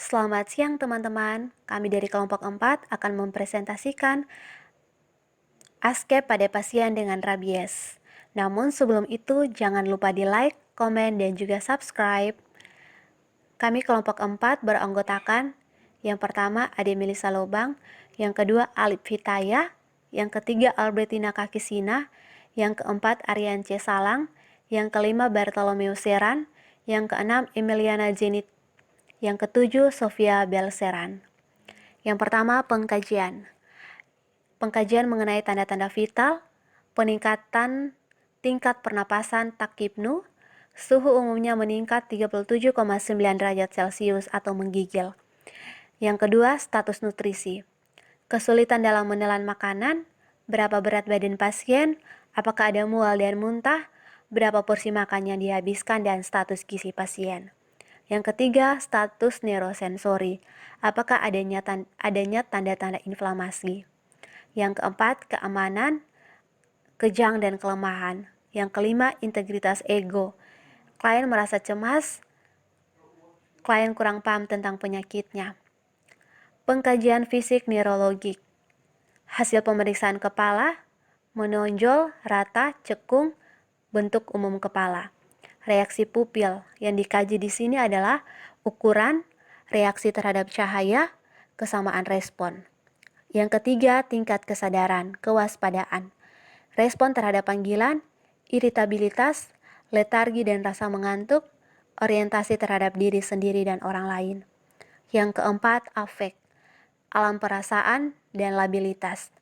Selamat siang teman-teman, kami dari kelompok 4 akan mempresentasikan ASKEP pada pasien dengan rabies. Namun sebelum itu jangan lupa di like, komen, dan juga subscribe. Kami kelompok 4 beranggotakan yang pertama Ade Melisa Lobang, yang kedua Alip Hitaya, yang ketiga Albertina Kakisina, yang keempat Aryan C. Salang, yang kelima Bartolomeo Seran, yang keenam Emiliana Jenit, yang ketujuh Sofia Belseran. Yang pertama, pengkajian. Pengkajian mengenai tanda-tanda vital, peningkatan tingkat pernapasan takipnu, suhu umumnya meningkat 37,9 derajat Celcius atau menggigil. Yang kedua, status nutrisi. Kesulitan dalam menelan makanan, berapa berat badan pasien, apakah ada mual dan muntah, berapa porsi makan yang dihabiskan, dan status gizi pasien. Yang ketiga, status neurosensori. Apakah adanya tanda-tanda inflamasi. Yang keempat, keamanan, kejang dan kelemahan. Yang kelima, integritas ego. Klien merasa cemas, klien kurang paham tentang penyakitnya. Pengkajian fisik neurologik. Hasil pemeriksaan kepala, menonjol, rata, cekung, bentuk umum kepala. Reaksi pupil yang dikaji di sini adalah ukuran, reaksi terhadap cahaya, kesamaan respon. Yang ketiga, tingkat kesadaran, kewaspadaan. Respon terhadap panggilan, iritabilitas, letargi dan rasa mengantuk, orientasi terhadap diri sendiri dan orang lain. Yang keempat, afek, alam perasaan dan labilitas.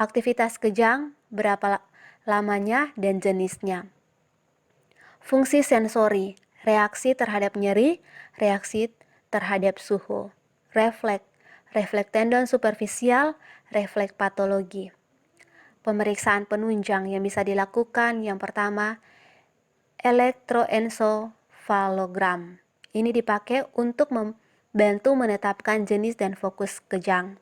Aktivitas kejang, berapa lamanya dan jenisnya. Fungsi sensori, reaksi terhadap nyeri, reaksi terhadap suhu. Refleks, refleks tendon superficial, refleks patologi. Pemeriksaan penunjang yang bisa dilakukan yang pertama, elektroensofalogram. Ini dipakai untuk membantu menetapkan jenis dan fokus kejang.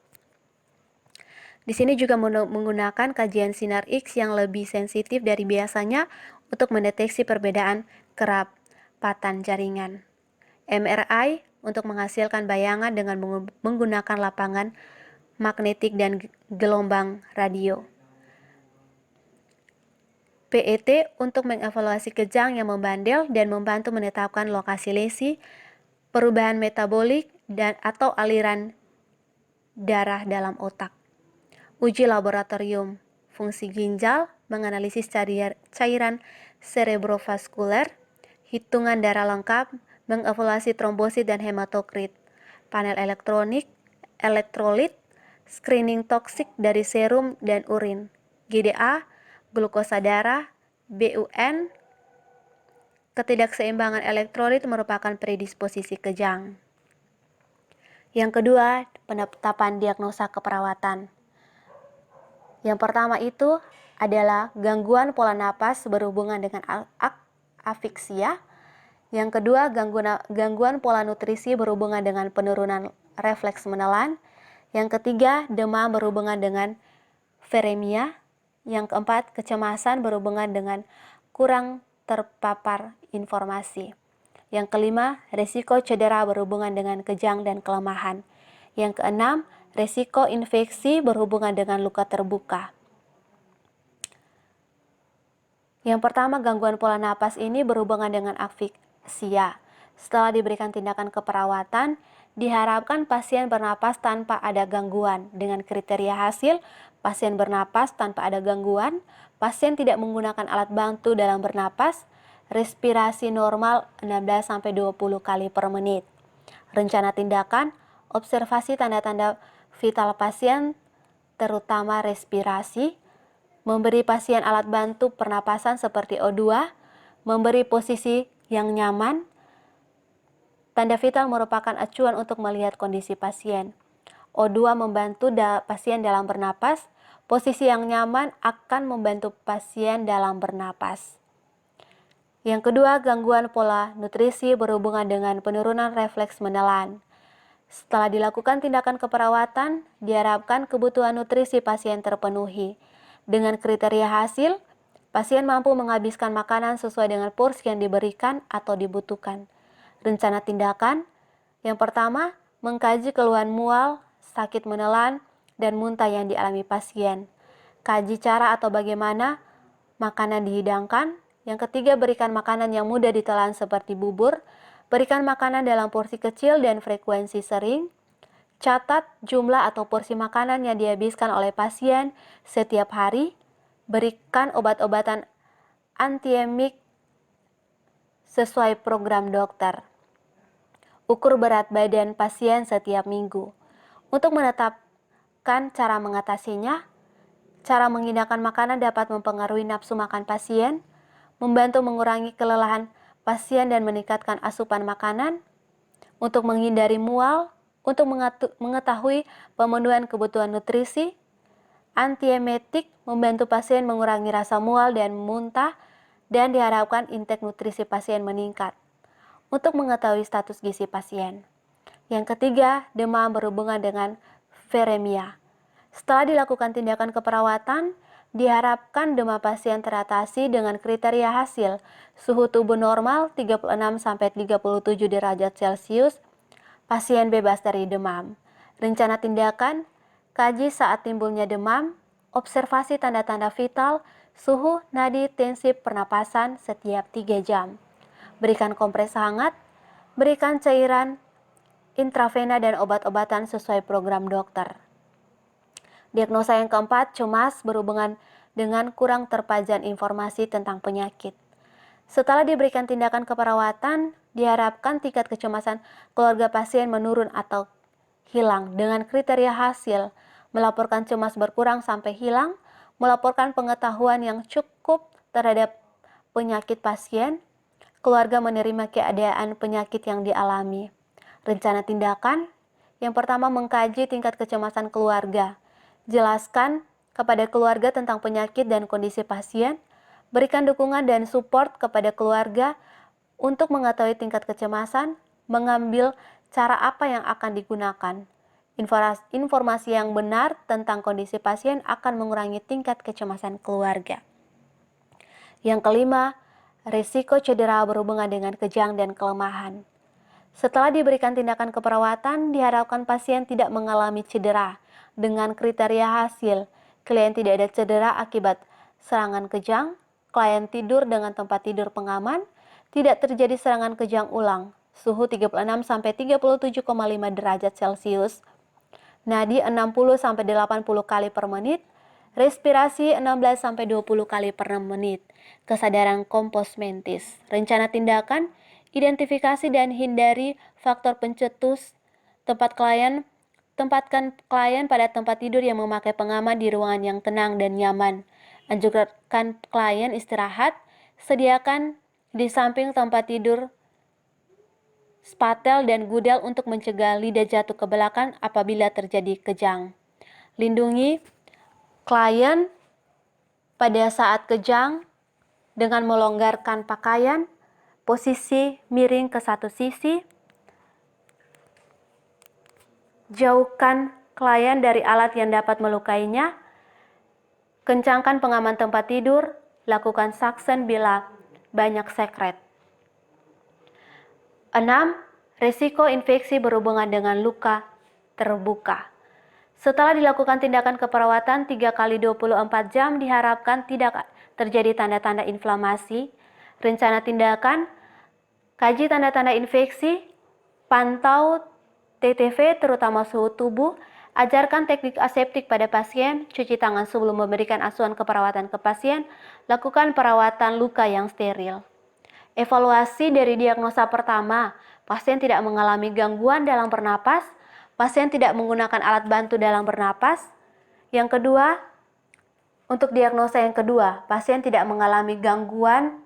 Di sini juga menggunakan kajian sinar X yang lebih sensitif dari biasanya untuk mendeteksi perbedaan kerapatan jaringan. MRI untuk menghasilkan bayangan dengan menggunakan lapangan magnetik dan gelombang radio. PET untuk mengevaluasi kejang yang membandel dan membantu menetapkan lokasi lesi, perubahan metabolik, dan atau aliran darah dalam otak. Uji laboratorium fungsi ginjal, menganalisis cairan cerebrovaskuler, hitungan darah lengkap, mengevaluasi trombosit dan hematokrit, panel elektronik, elektrolit, screening toksik dari serum dan urin, GDA, glukosa darah, BUN. Ketidakseimbangan elektrolit merupakan predisposisi kejang. Yang kedua, penetapan diagnosa keperawatan. Yang pertama itu adalah gangguan pola napas berhubungan dengan afiksia. Yang kedua, gangguan pola nutrisi berhubungan dengan penurunan refleks menelan. Yang ketiga, demam berhubungan dengan viremia. Yang keempat, kecemasan berhubungan dengan kurang terpapar informasi. Yang kelima, resiko cedera berhubungan dengan kejang dan kelemahan. Yang keenam, resiko infeksi berhubungan dengan luka terbuka. Yang pertama, gangguan pola napas ini berhubungan dengan afiksia. Setelah diberikan tindakan keperawatan, diharapkan pasien bernapas tanpa ada gangguan. Dengan kriteria hasil, pasien bernapas tanpa ada gangguan, pasien tidak menggunakan alat bantu dalam bernapas, respirasi normal 16-20 kali per menit. Rencana tindakan, observasi tanda-tanda vital pasien, terutama respirasi, memberi pasien alat bantu pernapasan seperti O2, memberi posisi yang nyaman. Tanda vital merupakan acuan untuk melihat kondisi pasien. O2 membantu pasien dalam bernapas, posisi yang nyaman akan membantu pasien dalam bernapas. Yang kedua, gangguan pola nutrisi berhubungan dengan penurunan refleks menelan. Setelah dilakukan tindakan keperawatan, diharapkan kebutuhan nutrisi pasien terpenuhi. Dengan kriteria hasil, pasien mampu menghabiskan makanan sesuai dengan porsi yang diberikan atau dibutuhkan. Rencana tindakan, yang pertama, mengkaji keluhan mual, sakit menelan, dan muntah yang dialami pasien. Kaji cara atau bagaimana makanan dihidangkan. Yang ketiga, berikan makanan yang mudah ditelan seperti bubur. Berikan makanan dalam porsi kecil dan frekuensi sering. Catat jumlah atau porsi makanan yang dihabiskan oleh pasien setiap hari. Berikan obat-obatan antiemik sesuai program dokter. Ukur berat badan pasien setiap minggu. Untuk menetapkan cara mengatasinya, cara menghidangkan makanan dapat mempengaruhi nafsu makan pasien, membantu mengurangi kelelahan pasien dan meningkatkan asupan makanan, untuk menghindari mual, untuk mengetahui pemenuhan kebutuhan nutrisi. Antiemetik membantu pasien mengurangi rasa mual dan muntah, dan diharapkan intake nutrisi pasien meningkat. Untuk mengetahui status gizi pasien. Yang ketiga, demam berhubungan dengan viremia. Setelah dilakukan tindakan keperawatan, diharapkan demam pasien teratasi dengan kriteria hasil suhu tubuh normal 36-37 derajat Celcius, pasien bebas dari demam. Rencana tindakan, kaji saat timbulnya demam, observasi tanda-tanda vital, suhu, nadi, tensi pernapasan setiap 3 jam. Berikan kompres hangat, berikan cairan intravena dan obat-obatan sesuai program dokter. Diagnosa yang keempat, cemas berhubungan dengan kurang terpajan informasi tentang penyakit. Setelah diberikan tindakan keperawatan, diharapkan tingkat kecemasan keluarga pasien menurun atau hilang dengan kriteria hasil, melaporkan cemas berkurang sampai hilang, melaporkan pengetahuan yang cukup terhadap penyakit pasien, keluarga menerima keadaan penyakit yang dialami. Rencana tindakan, yang pertama mengkaji tingkat kecemasan keluarga. Jelaskan kepada keluarga tentang penyakit dan kondisi pasien, berikan dukungan dan support kepada keluarga untuk mengetahui tingkat kecemasan, mengambil cara apa yang akan digunakan. Informasi yang benar tentang kondisi pasien akan mengurangi tingkat kecemasan keluarga. Yang kelima, risiko cedera berhubungan dengan kejang dan kelemahan. Setelah diberikan tindakan keperawatan, diharapkan pasien tidak mengalami cedera. Dengan kriteria hasil, klien tidak ada cedera akibat serangan kejang, klien tidur dengan tempat tidur pengaman, tidak terjadi serangan kejang ulang, suhu 36-37,5 derajat Celcius, nadi 60-80 kali per menit, respirasi 16-20 kali per menit, kesadaran kompos mentis. Rencana tindakan, identifikasi dan hindari faktor pencetus, tempatkan klien pada tempat tidur yang memakai pengaman di ruangan yang tenang dan nyaman. Anjurkan klien istirahat, sediakan di samping tempat tidur spatel dan gudel untuk mencegah lidah jatuh ke belakang apabila terjadi kejang. Lindungi klien pada saat kejang dengan melonggarkan pakaian, posisi miring ke satu sisi, jauhkan klien dari alat yang dapat melukainya, kencangkan pengaman tempat tidur, lakukan suction bila banyak sekret. 6. Risiko infeksi berhubungan dengan luka terbuka. Setelah dilakukan tindakan keperawatan 3x24 jam, diharapkan tidak terjadi tanda-tanda inflamasi. Rencana tindakan, kaji tanda-tanda infeksi, pantau TTV terutama suhu tubuh, ajarkan teknik aseptik pada pasien, cuci tangan sebelum memberikan asuhan keperawatan ke pasien, lakukan perawatan luka yang steril. Evaluasi dari diagnosa pertama, pasien tidak mengalami gangguan dalam bernapas, pasien tidak menggunakan alat bantu dalam bernapas. Yang kedua, untuk diagnosa yang kedua, pasien tidak mengalami gangguan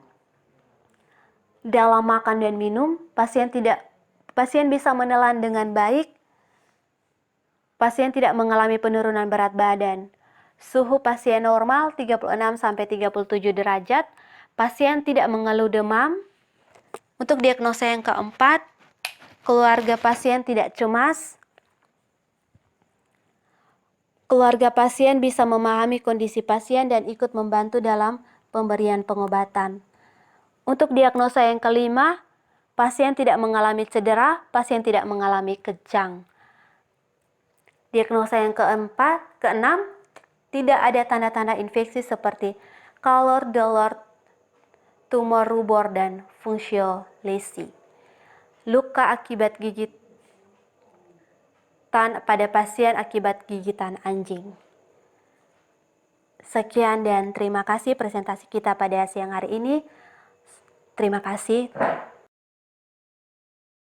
dalam makan dan minum, pasien bisa menelan dengan baik, pasien tidak mengalami penurunan berat badan. Suhu pasien normal 36-37 derajat, pasien tidak mengeluh demam. Untuk diagnosa yang keempat, keluarga pasien tidak cemas. Keluarga pasien bisa memahami kondisi pasien dan ikut membantu dalam pemberian pengobatan. Untuk diagnosa yang kelima, Pasien tidak mengalami cedera, pasien tidak mengalami kejang. Diagnosa yang keenam, tidak ada tanda-tanda infeksi seperti color dolor, tumor rubor, dan fungsional lesi. Luka akibat gigitan pada pasien akibat gigitan anjing. Sekian dan terima kasih presentasi kita pada siang hari ini. Terima kasih.